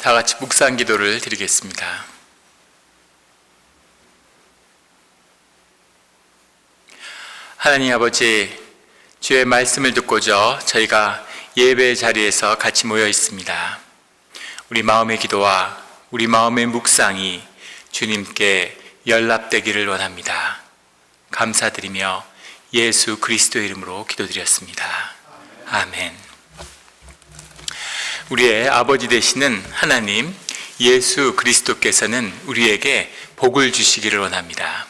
다 같이 묵상 기도를 드리겠습니다. 하나님 아버지, 주의 말씀을 듣고자 저희가 예배 자리에서 같이 모여 있습니다. 우리 마음의 기도와 우리 마음의 묵상이 주님께 연락되기를 원합니다. 감사드리며 예수 그리스도의 이름으로 기도드렸습니다. 아멘. 우리의 아버지 되시는 하나님 예수 그리스도께서는 우리에게 복을 주시기를 원합니다.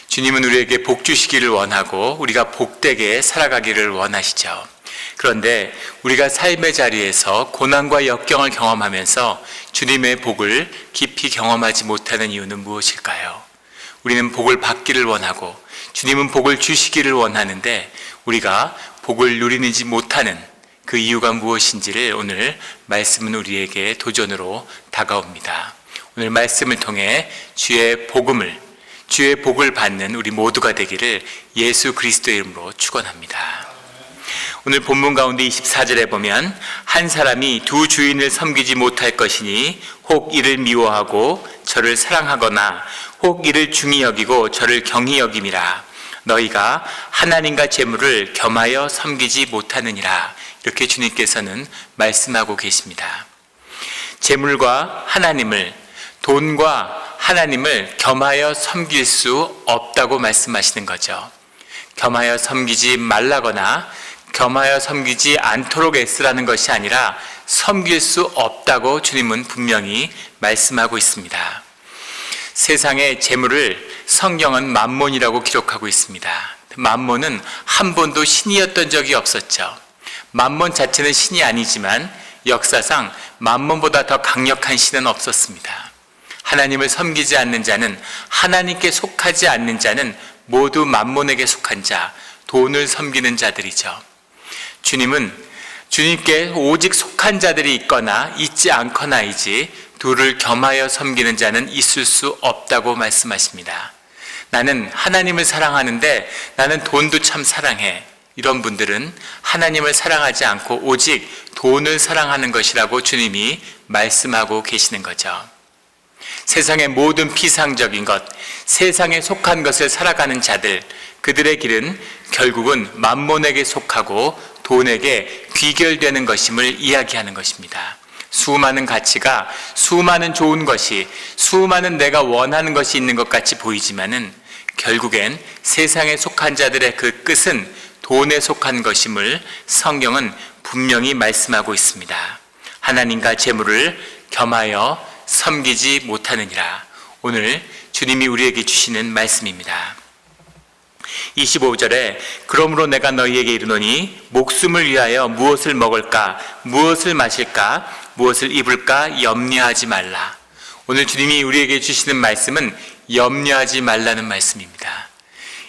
주님은 우리에게 복 주시기를 원하고 우리가 복되게 살아가기를 원하시죠. 그런데 우리가 삶의 자리에서 고난과 역경을 경험하면서 주님의 복을 깊이 경험하지 못하는 이유는 무엇일까요? 우리는 복을 받기를 원하고 주님은 복을 주시기를 원하는데 우리가 복을 누리지 못하는 그 이유가 무엇인지를 오늘 말씀은 우리에게 도전으로 다가옵니다. 오늘 말씀을 통해 주의 복을 받는 우리 모두가 되기를 예수 그리스도의 이름으로 축원합니다. 오늘 본문 가운데 24절에 보면 한 사람이 두 주인을 섬기지 못할 것이니 혹 이를 미워하고 저를 사랑하거나 혹 이를 중히 여기고 저를 경히 여김이라. 너희가 하나님과 재물을 겸하여 섬기지 못하느니라. 이렇게 주님께서는 말씀하고 계십니다. 재물과 하나님을, 돈과 하나님을 겸하여 섬길 수 없다고 말씀하시는 거죠. 겸하여 섬기지 말라거나 겸하여 섬기지 않도록 애쓰라는 것이 아니라 섬길 수 없다고 주님은 분명히 말씀하고 있습니다. 세상의 재물을 성경은 만몬이라고 기록하고 있습니다. 만몬은 한 번도 신이었던 적이 없었죠. 만몬 자체는 신이 아니지만 역사상 만몬보다 더 강력한 신은 없었습니다. 하나님을 섬기지 않는 자는, 하나님께 속하지 않는 자는 모두 만몬에게 속한 자, 돈을 섬기는 자들이죠. 주님은 주님께 오직 속한 자들이 있거나 있지 않거나이지 둘을 겸하여 섬기는 자는 있을 수 없다고 말씀하십니다. 나는 하나님을 사랑하는데 나는 돈도 참 사랑해. 이런 분들은 하나님을 사랑하지 않고 오직 돈을 사랑하는 것이라고 주님이 말씀하고 계시는 거죠. 세상의 모든 피상적인 것, 세상에 속한 것을 살아가는 자들, 그들의 길은 결국은 만몬에게 속하고 돈에게 귀결되는 것임을 이야기하는 것입니다. 수많은 가치가, 수많은 좋은 것이, 수많은 내가 원하는 것이 있는 것 같이 보이지만은 결국엔 세상에 속한 자들의 그 끝은 돈에 속한 것임을 성경은 분명히 말씀하고 있습니다. 하나님과 재물을 겸하여 섬기지 못하느니라. 오늘 주님이 우리에게 주시는 말씀입니다. 25절에 그러므로 내가 너희에게 이르노니 목숨을 위하여 무엇을 먹을까, 무엇을 마실까, 무엇을 입을까 염려하지 말라. 오늘 주님이 우리에게 주시는 말씀은 염려하지 말라는 말씀입니다.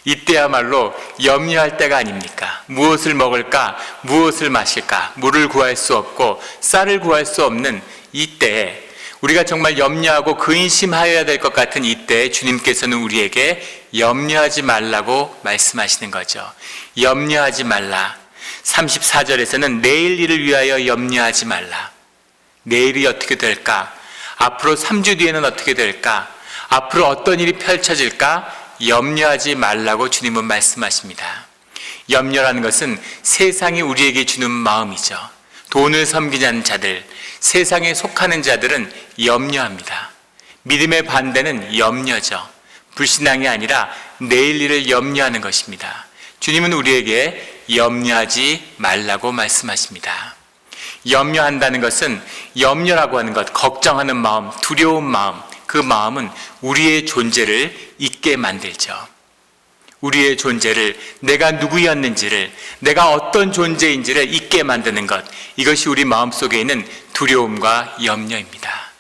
이때야말로 염려할 때가 아닙니까? 무엇을 먹을까, 무엇을 마실까, 물을 구할 수 없고 쌀을 구할 수 없는 이때에 우리가 정말 염려하고 근심하여야 될 것 같은 이때에 주님께서는 우리에게 염려하지 말라고 말씀하시는 거죠. 염려하지 말라. 34절에서는 내일 일을 위하여 염려하지 말라. 내일이 어떻게 될까? 앞으로 3주 뒤에는 어떻게 될까? 앞으로 어떤 일이 펼쳐질까? 염려하지 말라고 주님은 말씀하십니다. 염려라는 것은 세상이 우리에게 주는 마음이죠. 돈을 섬기는 자들, 세상에 속하는 자들은 염려합니다. 믿음의 반대는 염려죠. 불신앙이 아니라 내일 일을 염려하는 것입니다. 주님은 우리에게 염려하지 말라고 말씀하십니다. 염려한다는 것은, 염려라고 하는 것, 걱정하는 마음, 두려운 마음, 그 마음은 우리의 존재를 잊게 만들죠. 우리의 존재를, 내가 누구였는지를, 내가 어떤 존재인지를 잊게 만드는 것, 이것이 우리 마음속에 있는 두려움과 염려입니다.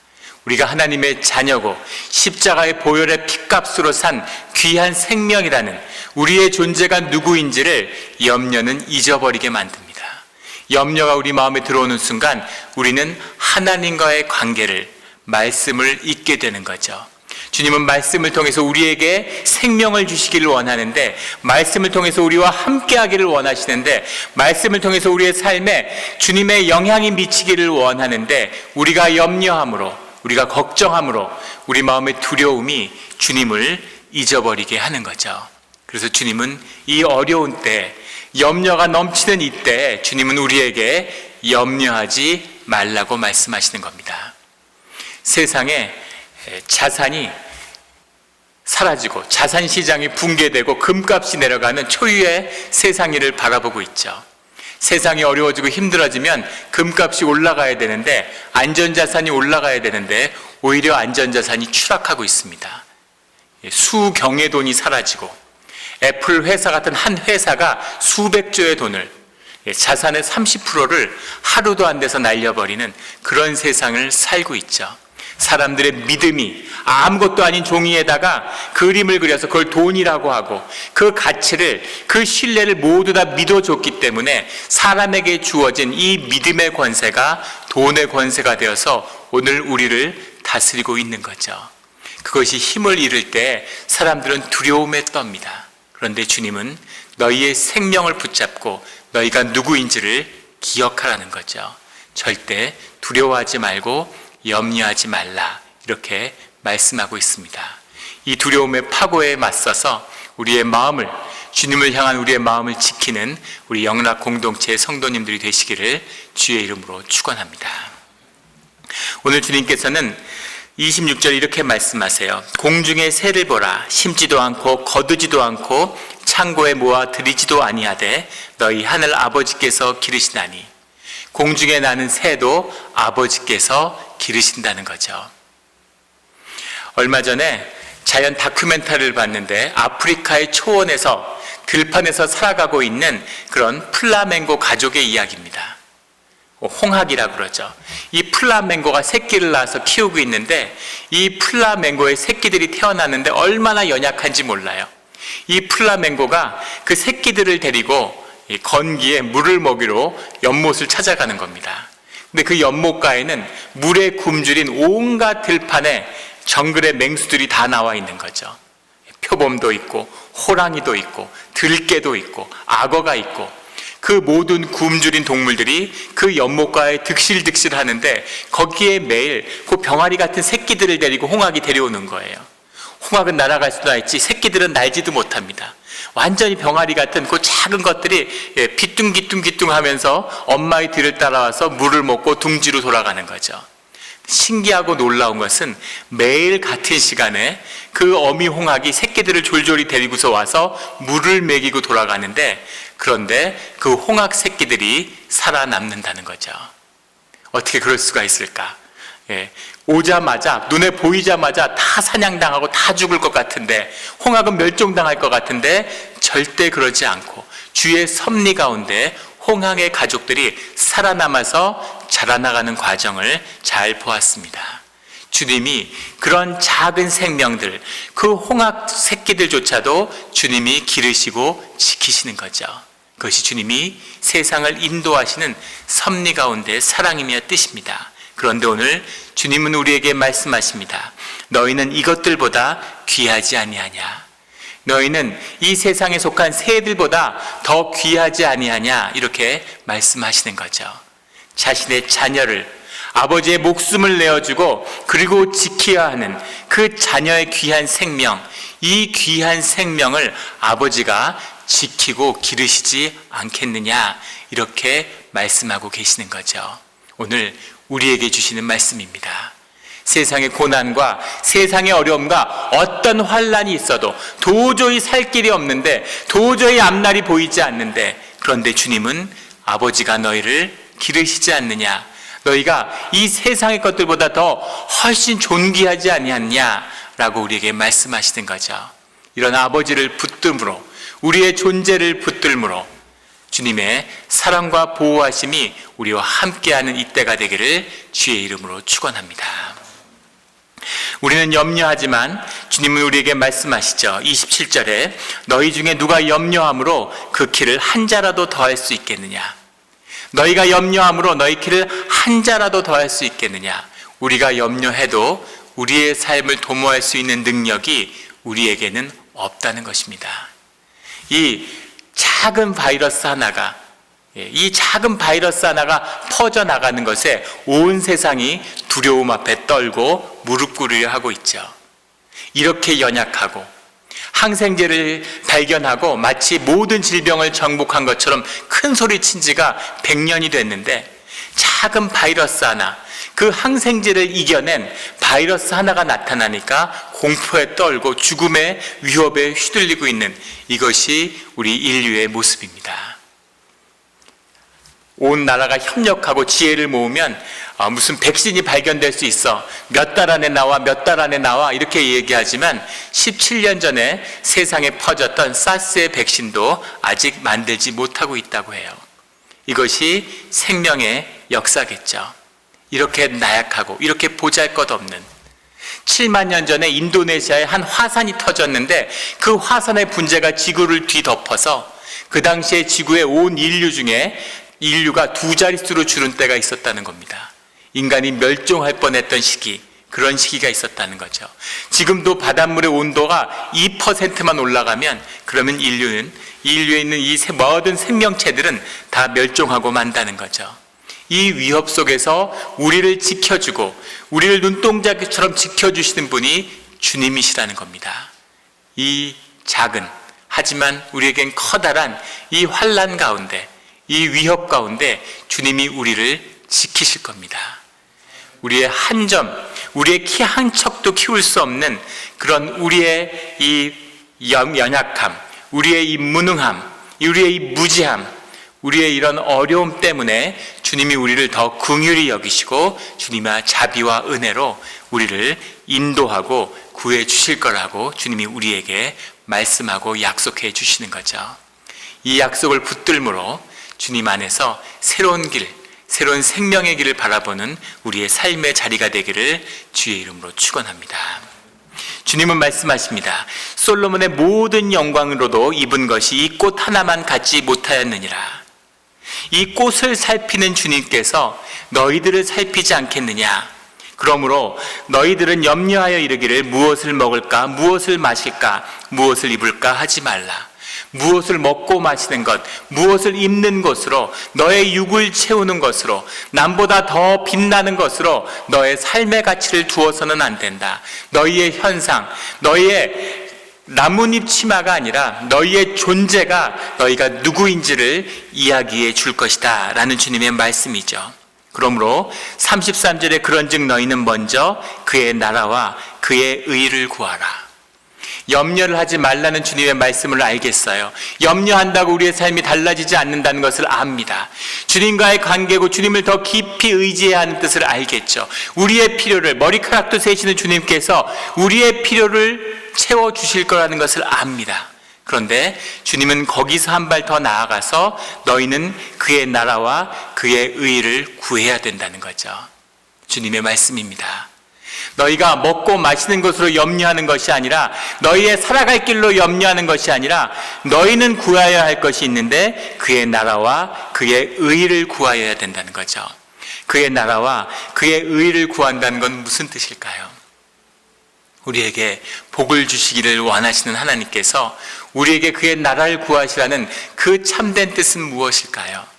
우리가 하나님의 자녀고 십자가의 보혈의 핏값으로 산 귀한 생명이라는 우리의 존재가 누구인지를 염려는 잊어버리게 만듭니다. 염려가 우리 마음에 들어오는 순간 우리는 하나님과의 관계를, 말씀을 잊게 되는 거죠. 주님은 말씀을 통해서 우리에게 생명을 주시기를 원하는데, 말씀을 통해서 우리와 함께하기를 원하시는데, 말씀을 통해서 우리의 삶에 주님의 영향이 미치기를 원하는데, 우리가 염려함으로, 우리가 걱정함으로 우리 마음의 두려움이 주님을 잊어버리게 하는 거죠. 그래서 주님은 이 어려운 때, 염려가 넘치는 이때 주님은 우리에게 염려하지 말라고 말씀하시는 겁니다. 세상에 자산이 사라지고 자산 시장이 붕괴되고 금값이 내려가는 초유의 세상을 바라보고 있죠. 세상이 어려워지고 힘들어지면 금값이 올라가야 되는데, 안전자산이 올라가야 되는데 오히려 안전자산이 추락하고 있습니다. 수경의 돈이 사라지고, 애플 회사 같은 한 회사가 수백조의 돈을, 자산의 30%를 하루도 안 돼서 날려버리는 그런 세상을 살고 있죠. 사람들의 믿음이 아무것도 아닌 종이에다가 그림을 그려서 그걸 돈이라고 하고, 그 가치를, 그 신뢰를 모두 다 믿어줬기 때문에 사람에게 주어진 이 믿음의 권세가 돈의 권세가 되어서 오늘 우리를 다스리고 있는 거죠. 그것이 힘을 잃을 때 사람들은 두려움에 떱니다. 그런데 주님은 너희의 생명을 붙잡고 너희가 누구인지를 기억하라는 거죠. 절대 두려워하지 말고 염려하지 말라, 이렇게 말씀하고 있습니다. 이 두려움의 파고에 맞서서 우리의 마음을, 주님을 향한 우리의 마음을 지키는 우리 영락 공동체의 성도님들이 되시기를 주의 이름으로 축원합니다. 오늘 주님께서는 26절 이렇게 말씀하세요. 공중의 새를 보라. 심지도 않고 거두지도 않고 창고에 모아 들이지도 아니하되 너희 하늘 아버지께서 기르시나니. 공중에 나는 새도 아버지께서 기르신다는 거죠. 얼마 전에 자연 다큐멘터리를 봤는데, 아프리카의 초원에서 들판에서 살아가고 있는 그런 플라멩고 가족의 이야기입니다. 홍학이라고 그러죠. 이 플라멩고가 새끼를 낳아서 키우고 있는데, 이 플라멩고의 새끼들이 태어났는데 얼마나 연약한지 몰라요. 이 플라멩고가 그 새끼들을 데리고 건기에 물을 먹이러 연못을 찾아가는 겁니다. 근데 그 연못가에는 물에 굶주린 온갖 들판에 정글의 맹수들이 다 나와 있는 거죠. 표범도 있고 호랑이도 있고 들개도 있고 악어가 있고, 그 모든 굶주린 동물들이 그 연못가에 득실득실 하는데, 거기에 매일 그 병아리 같은 새끼들을 데리고 홍학이 데려오는 거예요. 홍학은 날아갈 수도 있지 새끼들은 날지도 못합니다. 완전히 병아리 같은 그 작은 것들이 비뚱기뚱기뚱 하면서 엄마의 뒤를 따라와서 물을 먹고 둥지로 돌아가는 거죠. 신기하고 놀라운 것은 매일 같은 시간에 그 어미 홍학이 새끼들을 졸졸이 데리고서 와서 물을 먹이고 돌아가는데, 그런데 그 홍학 새끼들이 살아남는다는 거죠. 어떻게 그럴 수가 있을까? 오자마자, 눈에 보이자마자 다 사냥당하고 다 죽을 것 같은데, 홍학은 멸종당할 것 같은데 절대 그러지 않고 주의 섭리 가운데 홍학의 가족들이 살아남아서 자라나가는 과정을 잘 보았습니다. 주님이 그런 작은 생명들, 그 홍학 새끼들조차도 주님이 기르시고 지키시는 거죠. 그것이 주님이 세상을 인도하시는 섭리 가운데 사랑이며 뜻입니다. 그런데 오늘 주님은 우리에게 말씀하십니다. 너희는 이것들보다 귀하지 아니하냐? 너희는 이 세상에 속한 새들보다 더 귀하지 아니하냐? 이렇게 말씀하시는 거죠. 자신의 자녀를, 아버지의 목숨을 내어주고 그리고 지켜야 하는 그 자녀의 귀한 생명, 이 귀한 생명을 아버지가 지키고 기르시지 않겠느냐, 이렇게 말씀하고 계시는 거죠. 오늘 우리에게 주시는 말씀입니다. 세상의 고난과 세상의 어려움과 어떤 환난이 있어도 도저히 살 길이 없는데, 도저히 앞날이 보이지 않는데, 그런데 주님은 아버지가 너희를 기르시지 않느냐, 너희가 이 세상의 것들보다 더 훨씬 존귀하지 아니하냐라고 우리에게 말씀하시는 거죠. 이런 아버지를 붙들므로, 우리의 존재를 붙들므로 주님의 사랑과 보호하심이 우리와 함께하는 이때가 되기를 주의 이름으로 축원합니다. 우리는 염려하지만 주님은 우리에게 말씀하시죠. 27절에 너희 중에 누가 염려함으로 그 키를 한 자라도 더할 수 있겠느냐? 너희가 염려함으로 너희 키를 한 자라도 더할 수 있겠느냐? 우리가 염려해도 우리의 삶을 도모할 수 있는 능력이 우리에게는 없다는 것입니다. 이 작은 바이러스 하나가 퍼져나가는 것에 온 세상이 두려움 앞에 떨고 무릎 꿇으려 하고 있죠. 이렇게 연약하고 항생제를 발견하고 마치 모든 질병을 정복한 것처럼 큰 소리 친 지가 100년이 됐는데, 작은 바이러스 하나, 그 항생제를 이겨낸 바이러스 하나가 나타나니까 공포에 떨고 죽음의 위협에 휘둘리고 있는, 이것이 우리 인류의 모습입니다. 온 나라가 협력하고 지혜를 모으면 무슨 백신이 발견될 수 있어, 몇 달 안에 나와 이렇게 얘기하지만 17년 전에 세상에 퍼졌던 사스의 백신도 아직 만들지 못하고 있다고 해요. 이것이 생명의 역사겠죠. 이렇게 나약하고 이렇게 보잘것없는, 7만 년 전에 인도네시아에 한 화산이 터졌는데 그 화산의 분재가 지구를 뒤덮어서 그 당시에 지구의 온 인류 중에 인류가 2자릿수로 줄은 때가 있었다는 겁니다. 인간이 멸종할 뻔했던 시기, 그런 시기가 있었다는 거죠. 지금도 바닷물의 온도가 2%만 올라가면 그러면 인류에 있는 이 모든 생명체들은 다 멸종하고 만다는 거죠. 이 위협 속에서 우리를 지켜주고 우리를 눈동자처럼 지켜주시는 분이 주님이시라는 겁니다. 이 작은, 하지만 우리에겐 커다란 이 환난 가운데, 이 위협 가운데 주님이 우리를 지키실 겁니다. 우리의 한 점, 우리의 키 한 척도 키울 수 없는 그런 우리의 이 연약함, 우리의 이 무능함, 우리의 이 무지함, 우리의 이런 어려움 때문에 주님이 우리를 더 긍휼히 여기시고 주님의 자비와 은혜로 우리를 인도하고 구해 주실 거라고 주님이 우리에게 말씀하고 약속해 주시는 거죠. 이 약속을 붙들므로 주님 안에서 새로운 길, 새로운 생명의 길을 바라보는 우리의 삶의 자리가 되기를 주의 이름으로 축원합니다. 주님은 말씀하십니다. 솔로몬의 모든 영광으로도 입은 것이 이 꽃 하나만 갖지 못하였느니라. 이 꽃을 살피는 주님께서 너희들을 살피지 않겠느냐. 그러므로 너희들은 염려하여 이르기를 무엇을 먹을까, 무엇을 마실까, 무엇을 입을까 하지 말라. 무엇을 먹고 마시는 것, 무엇을 입는 것으로, 너의 육을 채우는 것으로, 남보다 더 빛나는 것으로 너의 삶의 가치를 두어서는 안 된다. 너희의 현상, 너희의 나뭇잎 치마가 아니라 너희의 존재가 너희가 누구인지를 이야기해 줄 것이다 라는 주님의 말씀이죠. 그러므로 33절에 그런즉 너희는 먼저 그의 나라와 그의 의를 구하라. 염려를 하지 말라는 주님의 말씀을 알겠어요. 염려한다고 우리의 삶이 달라지지 않는다는 것을 압니다. 주님과의 관계고 주님을 더 깊이 의지해야 하는 뜻을 알겠죠. 우리의 필요를, 머리카락도 세시는 주님께서 우리의 필요를 채워주실 거라는 것을 압니다. 그런데 주님은 거기서 한 발 더 나아가서 너희는 그의 나라와 그의 의를 구해야 된다는 거죠. 주님의 말씀입니다. 너희가 먹고 마시는 것으로 염려하는 것이 아니라, 너희의 살아갈 길로 염려하는 것이 아니라, 너희는 구하여야 할 것이 있는데 그의 나라와 그의 의를 구하여야 된다는 거죠. 그의 나라와 그의 의를 구한다는 건 무슨 뜻일까요? 우리에게 복을 주시기를 원하시는 하나님께서 우리에게 그의 나라를 구하시라는 그 참된 뜻은 무엇일까요?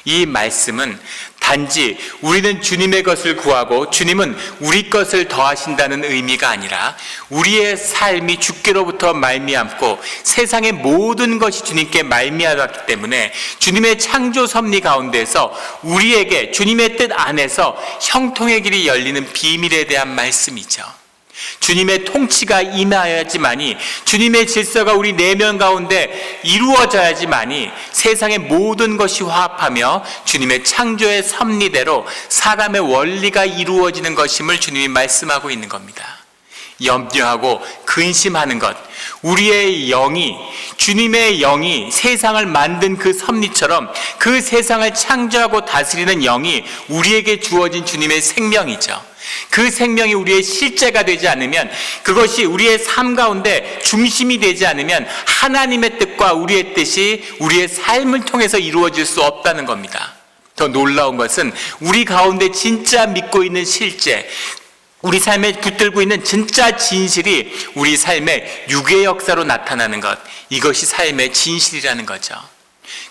이 말씀은 단지 우리는 주님의 것을 구하고 주님은 우리 것을 더하신다는 의미가 아니라, 우리의 삶이 주께로부터 말미암고 세상의 모든 것이 주님께 말미암았기 때문에 주님의 창조 섭리 가운데서 우리에게 주님의 뜻 안에서 형통의 길이 열리는 비밀에 대한 말씀이죠. 주님의 통치가 임하여야지만이, 주님의 질서가 우리 내면 가운데 이루어져야지만이 세상의 모든 것이 화합하며 주님의 창조의 섭리대로 사람의 원리가 이루어지는 것임을 주님이 말씀하고 있는 겁니다. 염려하고 근심하는 것, 우리의 영이, 주님의 영이 세상을 만든 그 섭리처럼 그 세상을 창조하고 다스리는 영이 우리에게 주어진 주님의 생명이죠. 그 생명이 우리의 실제가 되지 않으면, 그것이 우리의 삶 가운데 중심이 되지 않으면 하나님의 뜻과 우리의 뜻이 우리의 삶을 통해서 이루어질 수 없다는 겁니다. 더 놀라운 것은 우리 가운데 진짜 믿고 있는 실제, 우리 삶에 붙들고 있는 진짜 진실이 우리 삶의 육의 역사로 나타나는 것, 이것이 삶의 진실이라는 거죠.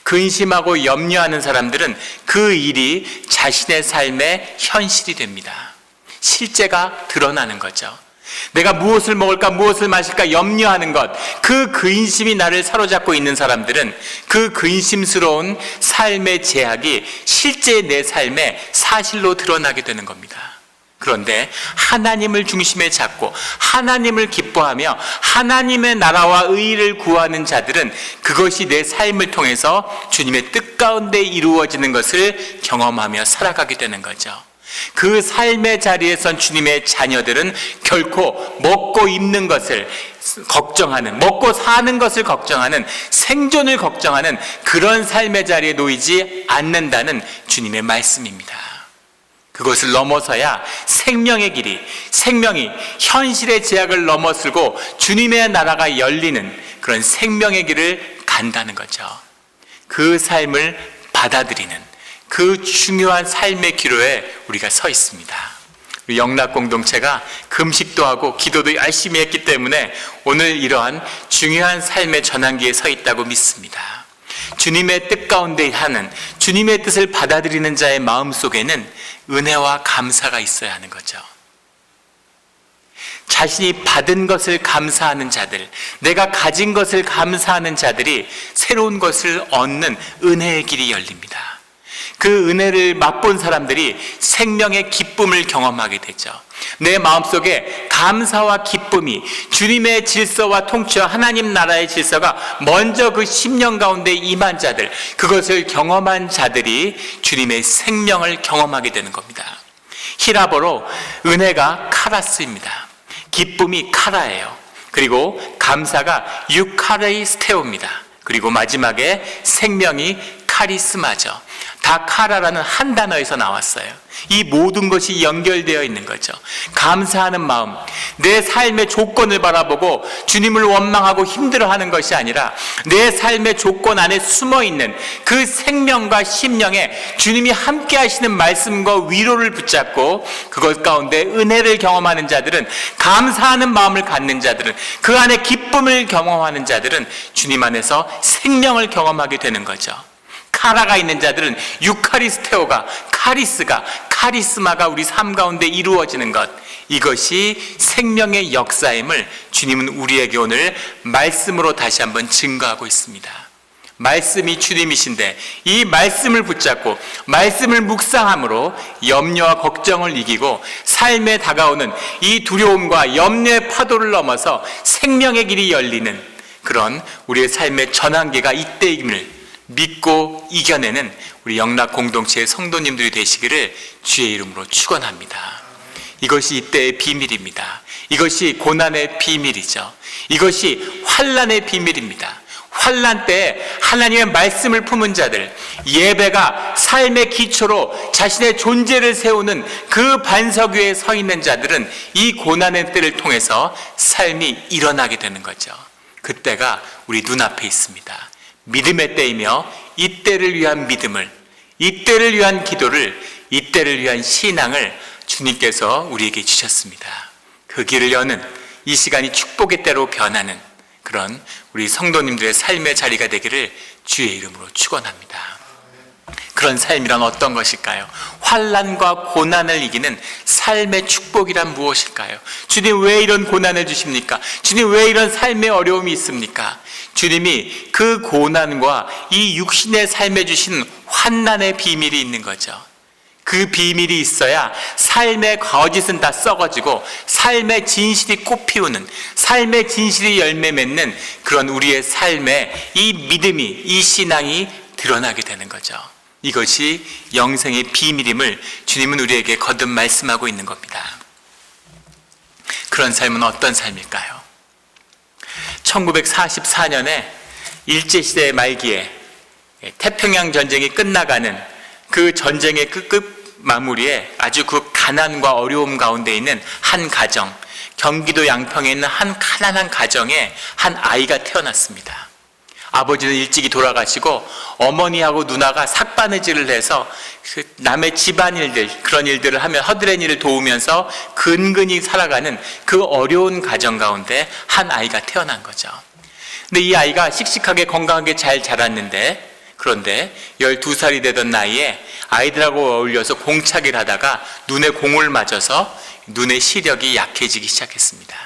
근심하고 염려하는 사람들은 그 일이 자신의 삶의 현실이 됩니다. 실제가 드러나는 거죠. 내가 무엇을 먹을까, 무엇을 마실까 염려하는 것, 그 근심이 나를 사로잡고 있는 사람들은 그 근심스러운 삶의 제약이 실제 내 삶의 사실로 드러나게 되는 겁니다. 그런데 하나님을 중심에 잡고 하나님을 기뻐하며 하나님의 나라와 의의를 구하는 자들은 그것이 내 삶을 통해서 주님의 뜻 가운데 이루어지는 것을 경험하며 살아가게 되는 거죠. 그 삶의 자리에선 주님의 자녀들은 결코 먹고 입는 것을 걱정하는, 먹고 사는 것을 걱정하는, 생존을 걱정하는 그런 삶의 자리에 놓이지 않는다는 주님의 말씀입니다. 그것을 넘어서야 생명의 길이, 생명이 현실의 제약을 넘어서고 주님의 나라가 열리는 그런 생명의 길을 간다는 거죠. 그 삶을 받아들이는 그 중요한 삶의 기로에 우리가 서 있습니다. 우리 영락 공동체가 금식도 하고 기도도 열심히 했기 때문에 오늘 이러한 중요한 삶의 전환기에 서 있다고 믿습니다. 주님의 뜻 가운데 하는, 주님의 뜻을 받아들이는 자의 마음 속에는 은혜와 감사가 있어야 하는 거죠. 자신이 받은 것을 감사하는 자들, 내가 가진 것을 감사하는 자들이 새로운 것을 얻는 은혜의 길이 열립니다. 그 은혜를 맛본 사람들이 생명의 기쁨을 경험하게 되죠. 내 마음속에 감사와 기쁨이, 주님의 질서와 통치와 하나님 나라의 질서가 먼저 그 심령 가운데 임한 자들, 그것을 경험한 자들이 주님의 생명을 경험하게 되는 겁니다. 히라보로 은혜가 카라스입니다. 기쁨이 카라예요. 그리고 감사가 유카레이스테오입니다. 그리고 마지막에 생명이 카리스마죠. 다 카라라는 한 단어에서 나왔어요. 이 모든 것이 연결되어 있는 거죠. 감사하는 마음, 내 삶의 조건을 바라보고 주님을 원망하고 힘들어하는 것이 아니라 내 삶의 조건 안에 숨어있는 그 생명과 심령에 주님이 함께 하시는 말씀과 위로를 붙잡고 그것 가운데 은혜를 경험하는 자들은, 감사하는 마음을 갖는 자들은, 그 안에 기쁨을 경험하는 자들은 주님 안에서 생명을 경험하게 되는 거죠. 카라가 있는 자들은 유카리스테오가, 카리스가, 카리스마가 우리 삶 가운데 이루어지는 것, 이것이 생명의 역사임을 주님은 우리에게 오늘 말씀으로 다시 한번 증거하고 있습니다. 말씀이 주님이신데 이 말씀을 붙잡고 말씀을 묵상함으로 염려와 걱정을 이기고 삶에 다가오는 이 두려움과 염려의 파도를 넘어서 생명의 길이 열리는 그런 우리의 삶의 전환기가 이때임을 믿고 이겨내는 우리 영락 공동체의 성도님들이 되시기를 주의 이름으로 축원합니다. 이것이 이때의 비밀입니다. 이것이 고난의 비밀이죠. 이것이 환난의 비밀입니다. 환난 때 하나님의 말씀을 품은 자들, 예배가 삶의 기초로 자신의 존재를 세우는 그 반석 위에 서 있는 자들은 이 고난의 때를 통해서 삶이 일어나게 되는 거죠. 그때가 우리 눈앞에 있습니다. 믿음의 때이며 이때를 위한 믿음을, 이때를 위한 기도를, 이때를 위한 신앙을 주님께서 우리에게 주셨습니다. 그 길을 여는 이 시간이 축복의 때로 변하는 그런 우리 성도님들의 삶의 자리가 되기를 주의 이름으로 축원합니다. 그런 삶이란 어떤 것일까요? 환난과 고난을 이기는 삶의 축복이란 무엇일까요? 주님 왜 이런 고난을 주십니까? 주님 왜 이런 삶의 어려움이 있습니까? 주님이 그 고난과 이 육신의 삶에 주신 환난의 비밀이 있는 거죠. 그 비밀이 있어야 삶의 거짓은 다 썩어지고 삶의 진실이 꽃피우는, 삶의 진실이 열매 맺는 그런 우리의 삶에 이 믿음이, 이 신앙이 드러나게 되는 거죠. 이것이 영생의 비밀임을 주님은 우리에게 거듭 말씀하고 있는 겁니다. 그런 삶은 어떤 삶일까요? 1944년에 일제시대 말기에 태평양 전쟁이 끝나가는 그 전쟁의 끝 마무리에 아주 그 가난과 어려움 가운데 있는 한 가정, 경기도 양평에 있는 한 가난한 가정에 한 아이가 태어났습니다. 아버지는 일찍이 돌아가시고 어머니하고 누나가 삭바느질을 해서 그 남의 집안일들, 그런 일들을 하며 허드렛 일을 도우면서 근근히 살아가는 그 어려운 가정 가운데 한 아이가 태어난 거죠. 근데 이 아이가 씩씩하게 건강하게 잘 자랐는데, 그런데 12살이 되던 나이에 아이들하고 어울려서 공차기를 하다가 눈에 공을 맞아서 눈의 시력이 약해지기 시작했습니다.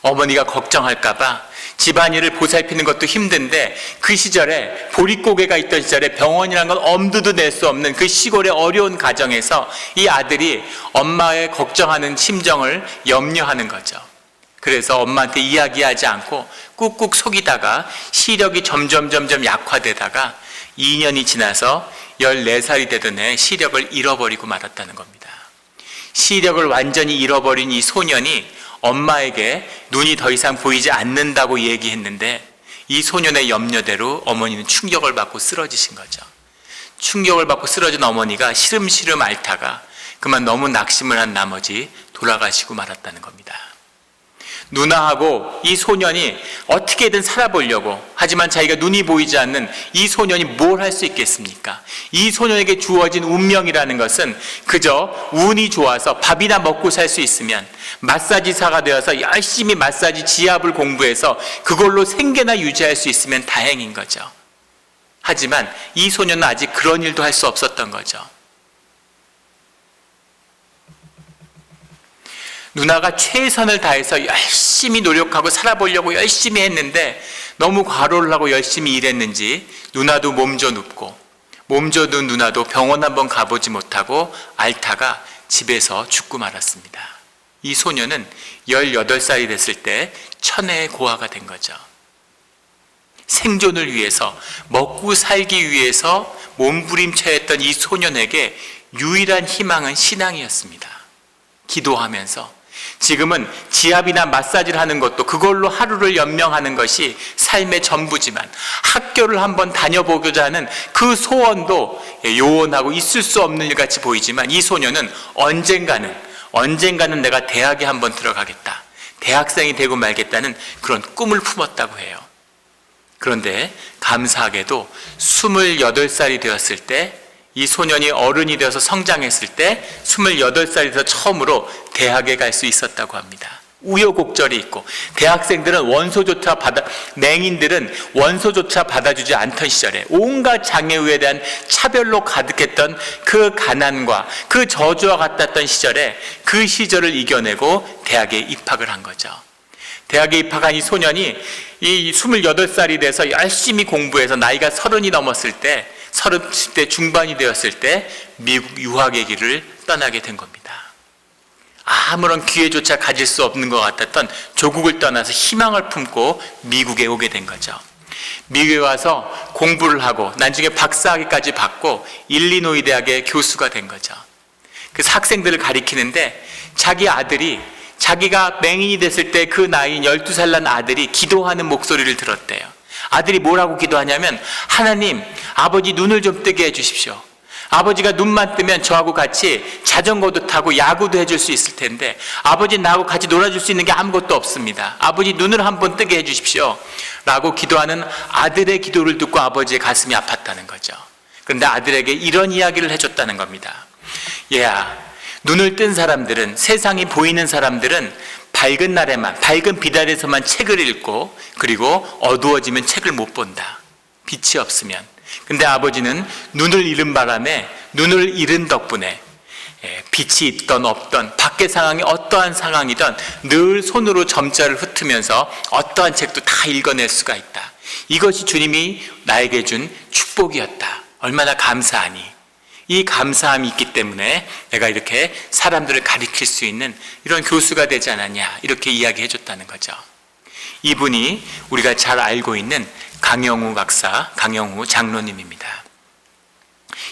어머니가 걱정할까봐 집안일을 보살피는 것도 힘든데, 그 시절에 보릿고개가 있던 시절에 병원이라는 건 엄두도 낼 수 없는 그 시골의 어려운 가정에서 이 아들이 엄마의 걱정하는 심정을 염려하는 거죠. 그래서 엄마한테 이야기하지 않고 꾹꾹 속이다가 시력이 점점 약화되다가 2년이 지나서 14살이 되던 해 시력을 잃어버리고 말았다는 겁니다. 시력을 완전히 잃어버린 이 소년이 엄마에게 눈이 더 이상 보이지 않는다고 얘기했는데, 이 소년의 염려대로 어머니는 충격을 받고 쓰러지신 거죠. 충격을 받고 쓰러진 어머니가 시름시름 앓다가 그만 너무 낙심을 한 나머지 돌아가시고 말았다는 겁니다. 누나하고 이 소년이 어떻게든 살아보려고, 하지만 자기가 눈이 보이지 않는 이 소년이 뭘 할 수 있겠습니까? 이 소년에게 주어진 운명이라는 것은 그저 운이 좋아서 밥이나 먹고 살 수 있으면, 마사지사가 되어서 열심히 마사지 지압을 공부해서 그걸로 생계나 유지할 수 있으면 다행인 거죠. 하지만 이 소년은 아직 그런 일도 할 수 없었던 거죠. 누나가 최선을 다해서 열심히 노력하고 살아보려고 열심히 했는데, 너무 과로를 하고 열심히 일했는지 누나도 몸져 눕고, 몸져 눕은 누나도 병원 한번 가보지 못하고 앓다가 집에서 죽고 말았습니다. 이 소녀는 18살이 됐을 때 천혜의 고아가 된 거죠. 생존을 위해서, 먹고 살기 위해서 몸부림쳐했던 이 소년에게 유일한 희망은 신앙이었습니다. 기도하면서, 지금은 지압이나 마사지를 하는 것도 그걸로 하루를 연명하는 것이 삶의 전부지만, 학교를 한번 다녀보고자 하는 그 소원도 요원하고 있을 수 없는 일 같이 보이지만, 이 소녀는 언젠가는 내가 대학에 한번 들어가겠다, 대학생이 되고 말겠다는 그런 꿈을 품었다고 해요. 그런데 감사하게도 28살이 되었을 때, 이 소년이 어른이 되어서 성장했을 때 28살이 돼서 처음으로 대학에 갈 수 있었다고 합니다. 우여곡절이 있고, 대학생들은 맹인들은 원소조차 받아주지 않던 시절에 온갖 장애우에 대한 차별로 가득했던 그 가난과 그 저주와 같았던 시절에, 그 시절을 이겨내고 대학에 입학을 한 거죠. 대학에 입학한 이 소년이 이 28살이 돼서 열심히 공부해서 나이가 30이 넘었을 때, 30대 중반이 되었을 때 미국 유학의 길을 떠나게 된 겁니다. 아무런 기회조차 가질 수 없는 것 같았던 조국을 떠나서 희망을 품고 미국에 오게 된 거죠. 미국에 와서 공부를 하고 나중에 박사학위까지 받고 일리노이 대학의 교수가 된 거죠. 그 학생들을 가리키는데, 자기 아들이, 자기가 맹인이 됐을 때 그 나이인 12살 난 아들이 기도하는 목소리를 들었대요. 아들이 뭐라고 기도하냐면, 하나님, 아버지 눈을 좀 뜨게 해주십시오. 아버지가 눈만 뜨면 저하고 같이 자전거도 타고 야구도 해줄 수 있을 텐데, 아버지 나하고 같이 놀아줄 수 있는 게 아무것도 없습니다. 아버지 눈을 한번 뜨게 해주십시오 라고 기도하는 아들의 기도를 듣고 아버지의 가슴이 아팠다는 거죠. 그런데 아들에게 이런 이야기를 해줬다는 겁니다. 얘야, 눈을 뜬 사람들은, 세상이 보이는 사람들은 밝은 날에만, 밝은 빛 아래서만 책을 읽고, 그리고 어두워지면 책을 못 본다. 빛이 없으면. 근데 아버지는 눈을 잃은 바람에, 눈을 잃은 덕분에 빛이 있던 없던, 밖의 상황이 어떠한 상황이든 늘 손으로 점자를 흩으면서 어떠한 책도 다 읽어낼 수가 있다. 이것이 주님이 나에게 준 축복이었다. 얼마나 감사하니. 이 감사함이 있기 때문에 내가 이렇게 사람들을 가리킬 수 있는 이런 교수가 되지 않았냐, 이렇게 이야기해 줬다는 거죠. 이분이 우리가 잘 알고 있는 강영우 박사, 강영우 장로님입니다.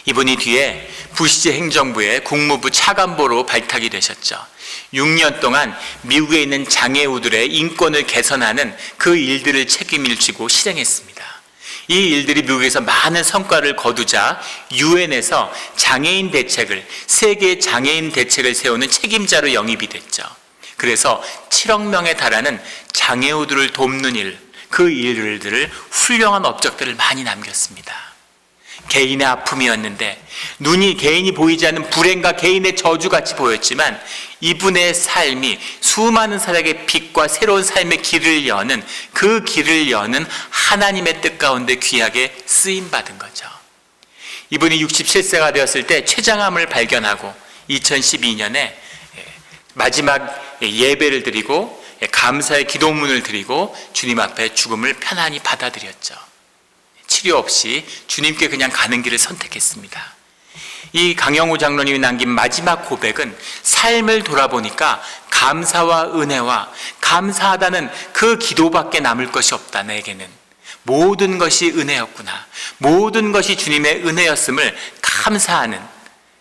이분이 뒤에 부시제 행정부의 국무부 차관보로 발탁이 되셨죠. 6년 동안 미국에 있는 장애우들의 인권을 개선하는 그 일들을 책임을 지고 실행했습니다. 이 일들이 미국에서 많은 성과를 거두자 유엔에서 장애인 대책을, 세계 장애인 대책을 세우는 책임자로 영입이 됐죠. 그래서 7억 명에 달하는 장애우들을 돕는 일, 그 일들을 훌륭한 업적들을 많이 남겼습니다. 개인의 아픔이었는데 눈이 개인이 보이지 않는 불행과 개인의 저주같이 보였지만 이분의 삶이 수많은 사람에게 빛과 새로운 삶의 길을 여는 그 길을 여는 하나님의 뜻 가운데 귀하게 쓰임받은 거죠. 이분이 67세가 되었을 때 췌장암을 발견하고 2012년에 마지막 예배를 드리고 감사의 기도문을 드리고 주님 앞에 죽음을 편안히 받아들였죠. 치료 없이 주님께 그냥 가는 길을 선택했습니다. 이 강영우 장로님이 남긴 마지막 고백은 삶을 돌아보니까 감사와 은혜와 감사하다는 그 기도밖에 남을 것이 없다. 내게는 모든 것이 은혜였구나, 모든 것이 주님의 은혜였음을 감사하는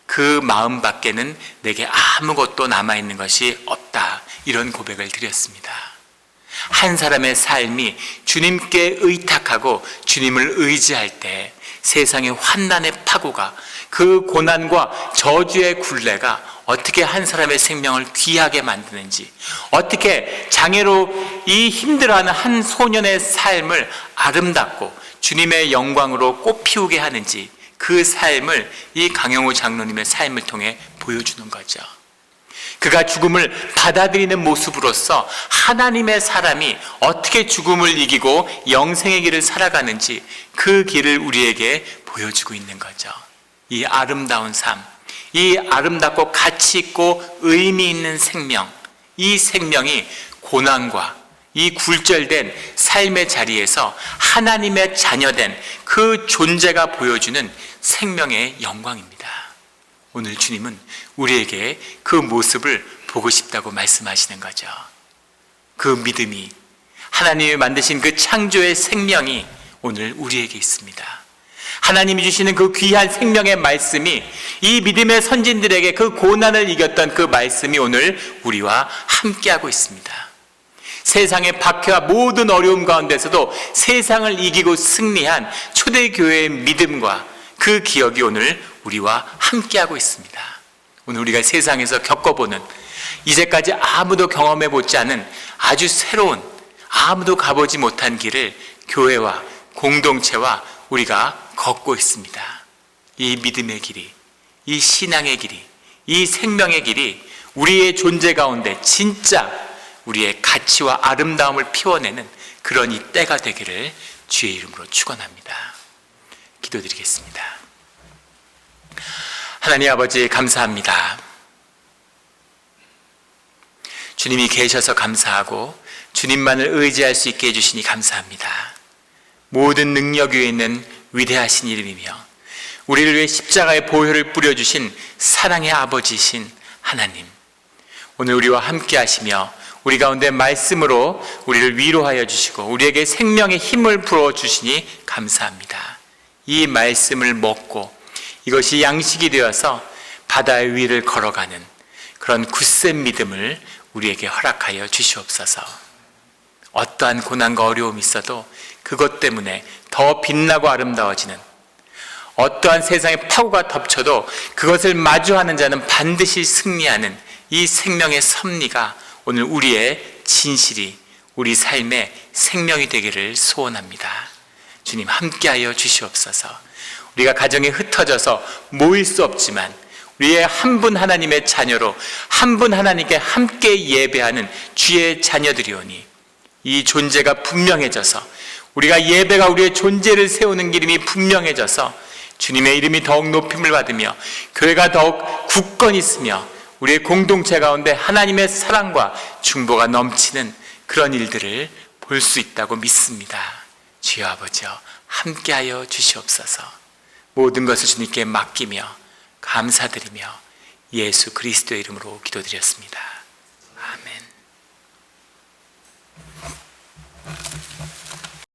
그 마음밖에는 내게 아무것도 남아있는 것이 없다. 이런 고백을 드렸습니다. 한 사람의 삶이 주님께 의탁하고 주님을 의지할 때 세상의 환난의 파고가, 그 고난과 저주의 굴레가 어떻게 한 사람의 생명을 귀하게 만드는지, 어떻게 장애로 이 힘들어하는 한 소년의 삶을 아름답고 주님의 영광으로 꽃피우게 하는지, 그 삶을 이 강영우 장로님의 삶을 통해 보여주는 거죠. 그가 죽음을 받아들이는 모습으로서 하나님의 사람이 어떻게 죽음을 이기고 영생의 길을 살아가는지 그 길을 우리에게 보여주고 있는 거죠. 이 아름다운 삶, 이 아름답고 가치 있고 의미 있는 생명, 이 생명이 고난과 이 굴절된 삶의 자리에서 하나님의 자녀된 그 존재가 보여주는 생명의 영광입니다. 오늘 주님은 우리에게 그 모습을 보고 싶다고 말씀하시는 거죠. 그 믿음이, 하나님이 만드신 그 창조의 생명이 오늘 우리에게 있습니다. 하나님이 주시는 그 귀한 생명의 말씀이, 이 믿음의 선진들에게 그 고난을 이겼던 그 말씀이 오늘 우리와 함께하고 있습니다. 세상의 박해와 모든 어려움 가운데서도 세상을 이기고 승리한 초대교회의 믿음과 그 기억이 오늘 우리와 함께하고 있습니다. 오늘 우리가 세상에서 겪어보는, 이제까지 아무도 경험해보지 않은 아주 새로운, 아무도 가보지 못한 길을 교회와 공동체와 우리가 걷고 있습니다. 이 믿음의 길이, 이 신앙의 길이, 이 생명의 길이 우리의 존재 가운데 진짜 우리의 가치와 아름다움을 피워내는 그런 이 때가 되기를 주의 이름으로 축원합니다. 기도드리겠습니다. 하나님 아버지, 감사합니다. 주님이 계셔서 감사하고 주님만을 의지할 수 있게 해주시니 감사합니다. 모든 능력 위에 있는 위대하신 이름이며 우리를 위해 십자가의 보혈을 뿌려주신 사랑의 아버지이신 하나님, 오늘 우리와 함께 하시며 우리 가운데 말씀으로 우리를 위로하여 주시고 우리에게 생명의 힘을 부어주시니 감사합니다. 이 말씀을 먹고 이것이 양식이 되어서 바다의 위를 걸어가는 그런 굳센 믿음을 우리에게 허락하여 주시옵소서. 어떠한 고난과 어려움이 있어도 그것 때문에 더 빛나고 아름다워지는, 어떠한 세상의 파고가 덮쳐도 그것을 마주하는 자는 반드시 승리하는 이 생명의 섭리가 오늘 우리의 진실이, 우리 삶의 생명이 되기를 소원합니다. 주님, 함께하여 주시옵소서. 우리가 가정에 흩어져서 모일 수 없지만 우리의 한 분 하나님의 자녀로 한 분 하나님께 함께 예배하는 주의 자녀들이오니 이 존재가 분명해져서, 우리가 예배가 우리의 존재를 세우는 기름이 분명해져서 주님의 이름이 더욱 높임을 받으며 교회가 더욱 굳건히 있으며 우리의 공동체 가운데 하나님의 사랑과 중보가 넘치는 그런 일들을 볼 수 있다고 믿습니다. 주여 아버지여, 함께하여 주시옵소서. 모든 것을 주님께 맡기며 감사드리며 예수 그리스도의 이름으로 기도드렸습니다.